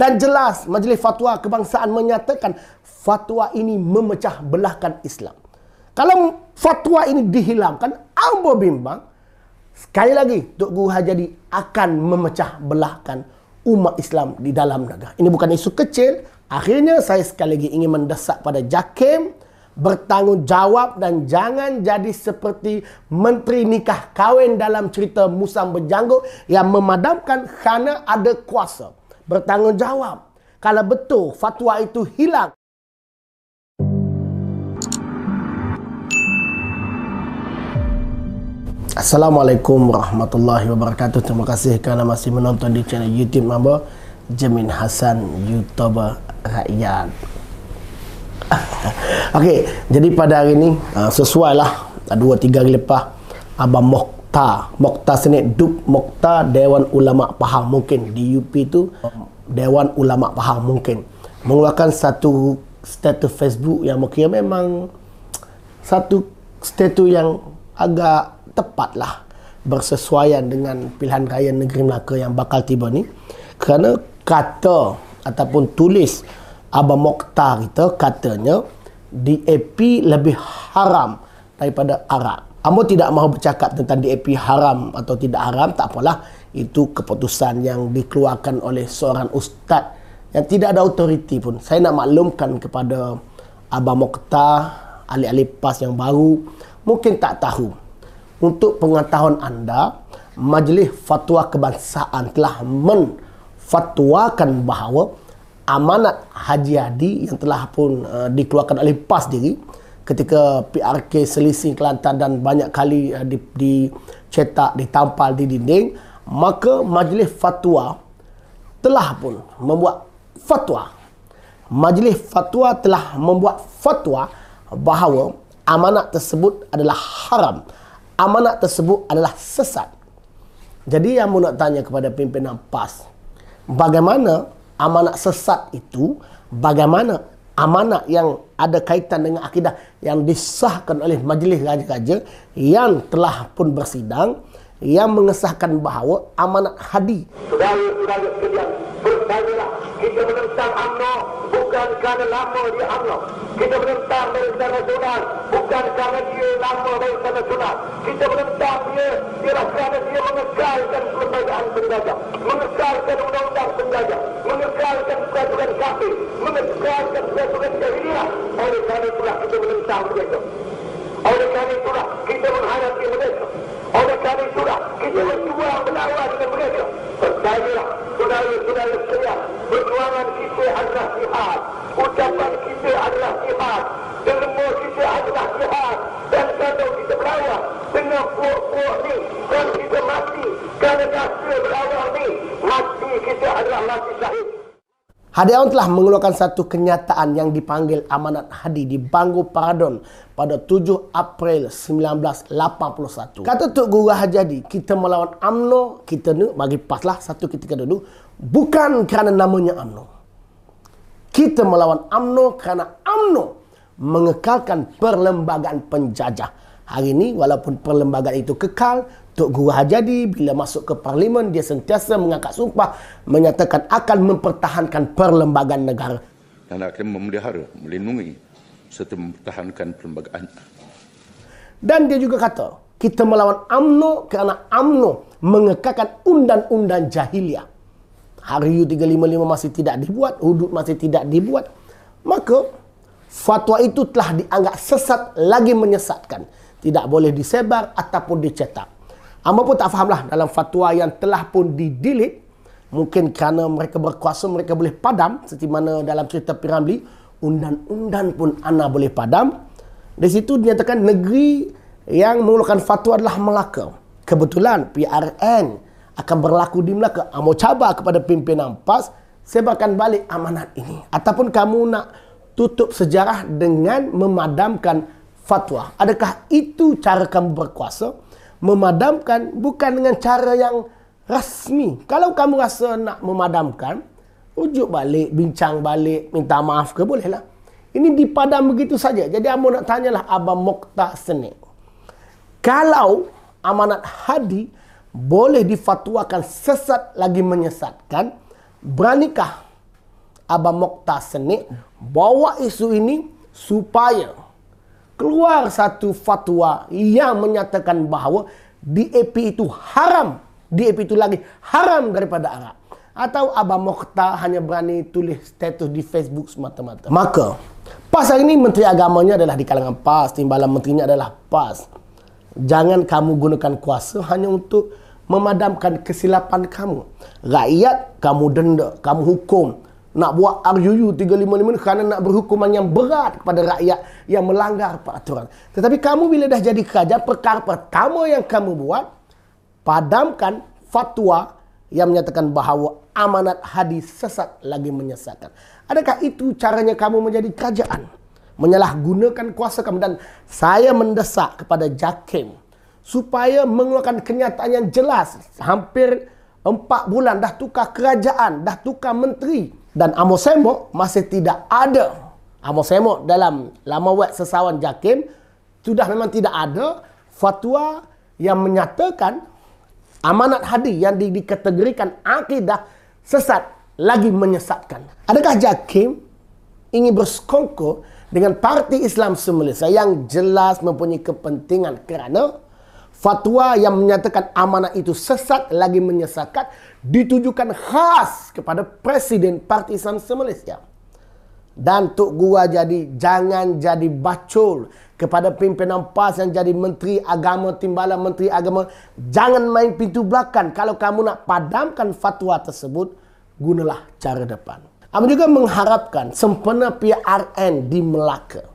Dan jelas Majlis Fatwa Kebangsaan menyatakan fatwa ini memecah belahkan Islam. Kalau fatwa ini dihilangkan, ambo bimbang, sekali lagi Tok Guru Hajadi akan memecah belahkan umat Islam di dalam negara. Ini bukan isu kecil. Akhirnya saya sekali lagi ingin mendesak pada JAKIM bertanggungjawab dan jangan jadi seperti menteri nikah kahwin dalam cerita Musang Berjanggut yang memadamkan kerana ada kuasa. Bertanggungjawab. Kalau betul fatwa itu hilang. Assalamualaikum warahmatullahi wabarakatuh. Terima kasih kerana masih menonton di channel YouTube Mamba Jamin Hassan, YouTuber rakyat. Okey, jadi pada hari ini sesuai lah 2-3 hari lepas Abang Mokhtar Senik Duk Mokhtar Dewan Ulama Pahang mungkin di UP tu Dewan Ulama Pahang mungkin mengeluarkan satu status Facebook yang mungkin memang satu status yang agak tepat lah bersesuaian dengan pilihan raya negeri Melaka yang bakal tiba ni, kerana kata ataupun tulis Abang Mokhtar kita katanya DAP lebih haram daripada Arab. Ambo tidak mahu bercakap tentang DAP haram atau tidak haram, tak apalah, itu keputusan yang dikeluarkan oleh seorang ustaz yang tidak ada autoriti pun. Saya nak maklumkan kepada Abang Mokhtar, ahli-ahli PAS yang baru mungkin tak tahu. Untuk pengetahuan anda, Majlis Fatwa Kebangsaan telah menfatwakan bahawa amanat Haji Hadi yang telah pun dikeluarkan oleh PAS diri ketika PRK selisih Kelantan dan banyak kali dicetak, ditampal di dinding, maka Majlis Fatwa telah pun membuat fatwa. Majlis Fatwa telah membuat fatwa bahawa amanat tersebut adalah haram. Amanat tersebut adalah sesat. Jadi yang mau nak tanya kepada pimpinan PAS, bagaimana amanat sesat itu, bagaimana amanat yang ada kaitan dengan akidah yang disahkan oleh Majlis Raja-Raja yang telah pun bersidang, yang mengesahkan bahawa amanat Hadi. Saudara-saudara sekalian, bertanyalah, kita menentang UMNO bukan kerana lama dia UMNO. Kita menentang Barisan Nasional bukan kerana dia lama Barisan Nasional. Kita menentang dia ialah kerana dia mengekalkan perlembagaan penjajah, mengekalkan undang-undang penjajah, mengekalkan peraturan kafir, mengekalkan peraturan jahiliah. Oleh kerana itulah kita menentang mereka. Oleh kerana itulah kita menghadapi mereka. Oleh kerana itulah kita berjuang melawan dengan mereka. Percayalah, saudara-saudara sekalian, perjuangan kita adalah jihad. Ucapan kita adalah jihad. Derma kita adalah jihad. Dan kalau kita berlawan dengan puak-puak ni, dan kita mati kerana rasa berlawan ni, mati kita adalah mati syahid. Hadiawan telah mengeluarkan satu kenyataan yang dipanggil Amanat Hadi di Banggu Paradon pada 7 April 1981. Kata Tok Guru Hajadi, kita melawan UMNO, kita ni bagi PAS lah satu ketika dulu, bukan kerana namanya UMNO. Kita melawan UMNO kerana UMNO mengekalkan perlembagaan penjajah. Hari ini walaupun perlembagaan itu kekal, Tok Guru Hajadi bila masuk ke parlimen dia sentiasa mengangkat sumpah menyatakan akan mempertahankan perlembagaan negara dan akan memelihara, melindungi serta mempertahankan perlembagaan. Dan dia juga kata kita melawan UMNO kerana UMNO mengekalkan undang-undang jahiliah. Hari U355 masih tidak dibuat, hudud masih tidak dibuat, maka fatwa itu telah dianggap sesat lagi menyesatkan, tidak boleh disebar ataupun dicetak. Amba pun tak fahamlah dalam fatwa yang telah pun di-delete, mungkin kerana mereka berkuasa, mereka boleh padam, seperti mana dalam cerita Piramli, undang-undang pun ana boleh padam. Di situ dinyatakan negeri yang mengeluarkan fatwa adalah Melaka. Kebetulan PRN akan berlaku di Melaka. Amba cabar kepada pimpinan PAS, sebarkan balik amanat ini. Ataupun kamu nak tutup sejarah dengan memadamkan fatwa. Adakah itu cara kamu berkuasa? Memadamkan bukan dengan cara yang rasmi. Kalau kamu rasa nak memadamkan, rujuk balik, bincang balik, minta maaf ke, bolehlah. Ini dipadam begitu saja. Jadi amba nak tanyalah Abang Mokhtar Senik, kalau amanat Hadi boleh difatwakan sesat lagi menyesatkan, beranikah Abang Mokhtar Senik bawa isu ini supaya keluar satu fatwa yang menyatakan bahawa DAP itu haram. DAP itu lagi haram daripada arak. Atau Abang Mokhtar hanya berani tulis status di Facebook semata-mata. Maka, PAS hari ini Menteri Agamanya adalah di kalangan PAS. Timbalan menterinya adalah PAS. Jangan kamu gunakan kuasa hanya untuk memadamkan kesilapan kamu. Rakyat, kamu denda, kamu hukum. Nak buat RUU 355 kerana nak berhukuman yang berat kepada rakyat yang melanggar peraturan. Tetapi kamu bila dah jadi kerajaan, perkara pertama yang kamu buat, padamkan fatwa yang menyatakan bahawa amanat hadis sesat lagi menyesatkan. Adakah itu caranya kamu menjadi kerajaan? Menyalahgunakan kuasa kamu. Dan saya mendesak kepada JAKIM supaya mengeluarkan kenyataan yang jelas. Hampir 4 bulan dah tukar kerajaan, dah tukar menteri. Dan Amos Semok masih tidak ada. Amos Semok dalam laman web Sesawan JAKIM sudah memang tidak ada fatwa yang menyatakan amanat hadis yang dikategorikan akidah sesat lagi menyesatkan. Adakah JAKIM ingin bersekongkol dengan Parti Islam Se-Malaysia yang jelas mempunyai kepentingan kerana fatwa yang menyatakan amanat itu sesat lagi menyesatkan ditujukan khas kepada Presiden Parti Islam Se-Malaysia. Dan Tok Gua jangan jadi bacol kepada pimpinan PAS yang jadi Menteri Agama, Timbalan Menteri Agama. Jangan main pintu belakang. Kalau kamu nak padamkan fatwa tersebut, gunalah cara depan. Kami juga mengharapkan sempena PRN di Melaka.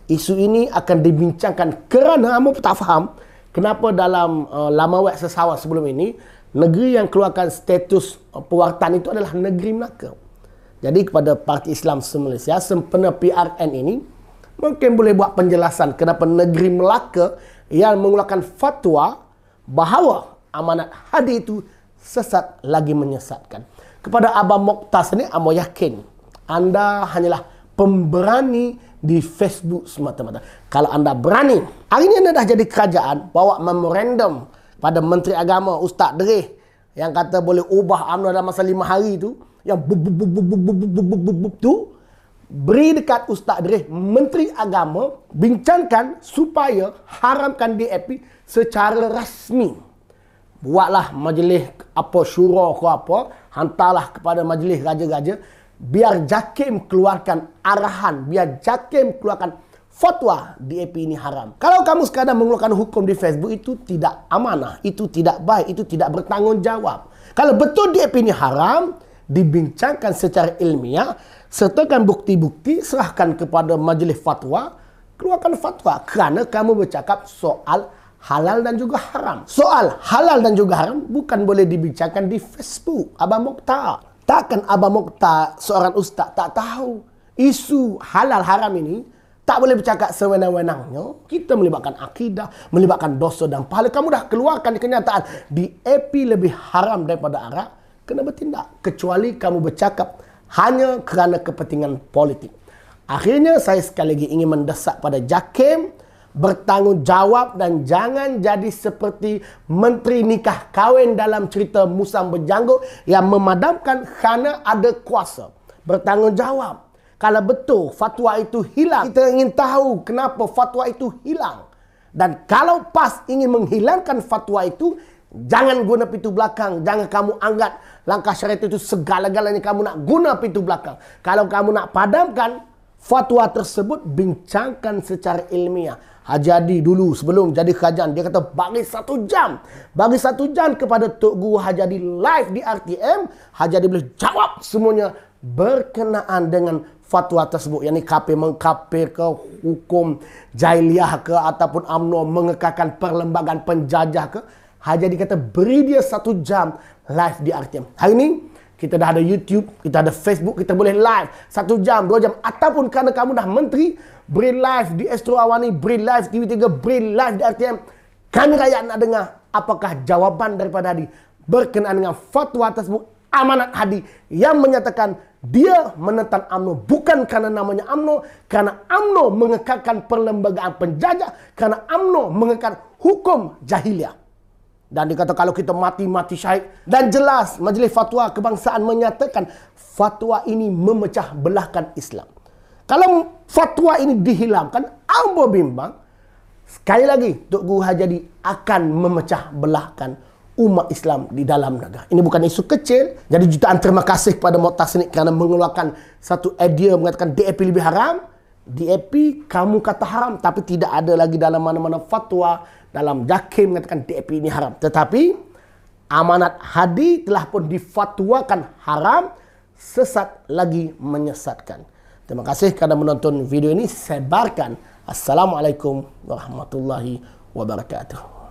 Isu ini akan dibincangkan kerana kamu tak faham kenapa dalam laman web Sesawan sebelum ini, negeri yang keluarkan status pewartaan itu adalah negeri Melaka. Jadi kepada Parti Islam Se-Malaysia, sempena PRN ini, mungkin boleh buat penjelasan kenapa negeri Melaka yang mengeluarkan fatwa bahawa amanat hadis itu sesat lagi menyesatkan. Kepada Abang Mokhtar Senik, Amo yakin anda hanyalah pemberani di Facebook semata-mata. Kalau anda berani, hari ini anda dah jadi kerajaan, bawa memorandum pada Menteri Agama Ustaz Dereh yang kata boleh ubah UMNO dalam masa 5 hari itu, yang tu beri dekat Ustaz Dereh, Menteri Agama, bincangkan supaya haramkan DAP secara rasmi. Buatlah majlis apa syura ke apa, hantarlah kepada majlis raja-raja, biar JAKIM keluarkan arahan, biar JAKIM keluarkan fatwa DAP ini haram. Kalau kamu sekadar mengeluarkan hukum di Facebook, itu tidak amanah, itu tidak baik, itu tidak bertanggungjawab. Kalau betul DAP ini haram, dibincangkan secara ilmiah, sertakan bukti-bukti, serahkan kepada majlis fatwa, keluarkan fatwa. Kerana kamu bercakap soal halal dan juga haram. Soal halal dan juga haram bukan boleh dibincangkan di Facebook, Abang Mokhtar. Takkan Abang Mokhtar, seorang ustaz, tak tahu isu halal haram ini tak boleh bercakap sewenang-wenangnya. Kita melibatkan akidah, melibatkan dosa dan pahala. Kamu dah keluarkan kenyataan DAP lebih haram daripada arak, kena bertindak. Kecuali kamu bercakap hanya kerana kepentingan politik. Akhirnya saya sekali lagi ingin mendesak pada JAKIM bertanggungjawab dan jangan jadi seperti menteri nikah kahwin dalam cerita Musang Berjanggut yang memadamkan kerana ada kuasa. Bertanggungjawab. Kalau betul fatwa itu hilang, kita ingin tahu kenapa fatwa itu hilang. Dan kalau PAS ingin menghilangkan fatwa itu, jangan guna pintu belakang. Jangan kamu anggap langkah syariat itu segala-galanya kamu nak guna pintu belakang. Kalau kamu nak padamkan fatwa tersebut, bincangkan secara ilmiah. Haji Hadi dulu sebelum jadi kerajaan, dia kata bagi 1 jam. Bagi 1 jam kepada Tok Guru Haji Hadi live di RTM. Haji Hadi boleh jawab semuanya berkenaan dengan fatwa tersebut. Yang ni kafir mengkafir ke, hukum jahiliah ke, ataupun UMNO mengekalkan perlembagaan penjajah ke. Haji Hadi kata beri dia 1 jam live di RTM. Hari ini kita dah ada YouTube, kita ada Facebook, kita boleh live 1 jam, 2 jam. Ataupun kerana kamu dah menteri, beri live di Astro Awani, beri live TV3, beri live di RTM. Kami rakyat nak dengar apakah jawapan daripada Hadi berkenaan dengan fatwa tersebut, amanat Hadi yang menyatakan dia menentang UMNO bukan kerana namanya UMNO, kerana UMNO mengekalkan perlembagaan penjajah, kerana UMNO mengekalkan hukum jahiliah. Dan dikata kalau kita mati syahid. Dan jelas Majlis Fatwa Kebangsaan menyatakan fatwa ini memecah belahkan Islam. Kalau fatwa ini dihilangkan, ambo bimbang, sekali lagi Tok Guru Hajadi akan memecah belahkan umat Islam di dalam negara. Ini bukan isu kecil. Jadi jutaan terima kasih kepada Mu'tasim kerana mengeluarkan satu idea mengatakan DAP lebih haram. DAP kamu kata haram, tapi tidak ada lagi dalam mana-mana fatwa dalam JAKIM mengatakan DAP ini haram. Tetapi amanat hadi telah pun difatwakan haram, sesat lagi menyesatkan. Terima kasih kerana menonton video ini. Sebarkan. Assalamualaikum warahmatullahi wabarakatuh.